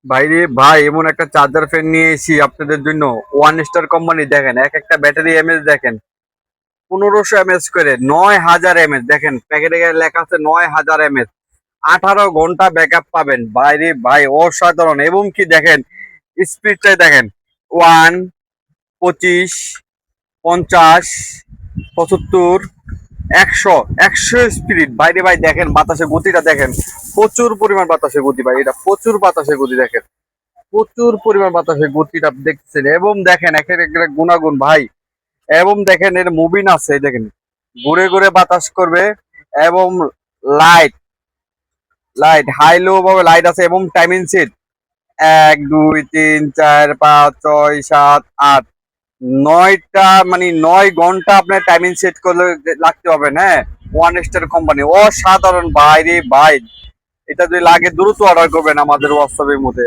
ভাইরে ভাই, এমন একটা চার্জার ফ্যান নিয়ে এসেছি আপনাদের জন্য। One star company. দেখেন এক একটা ব্যাটারি এমএএচ দেখেন, 1500 এমএএচ করে, 9000 এমএএচ। দেখেন প্যাকেটে লেখা আছে 9000 এমএএচ। 18 ঘন্টা ব্যাকআপ পাবেন ভাইরে ভাই, অসাধারণ। এবং কি দেখেন স্পিডটাই দেখেন, 1, 25, 50, 75, 100 স্পিড বাইরে ভাই। দেখেন বাতাসের গতিটা দেখেন, প্রচুর পরিমাণ বাতাসের গতি ভাই, এটা প্রচুর বাতাসের গতি দেখেন, প্রচুর পরিমাণ বাতাসের গতিটা দেখতেছেন। এবং দেখেন এক একটা গুণাগুণ ভাই। এবং দেখেন এর মুভিন আছে, এই দেখেন ঘুরে ঘুরে বাতাস করবে। এবং লাইট, হাই লো ভাবে লাইট আছে। এবং টাইমিং সেট 1, 2, 3, 4, 5, 6, 7, 8, 9টা, মানে 9 ঘন্টা আপনার টাইমিং সেট করলে লাগতে হবে। হ্যাঁ, ওয়ান স্টার কোম্পানি, অসাধারণ ভাই রে ভাই। এটা যদি লাগে দ্রুত অর্ডার করবেন আমাদের হোয়াটসঅ্যাপের মধ্যে।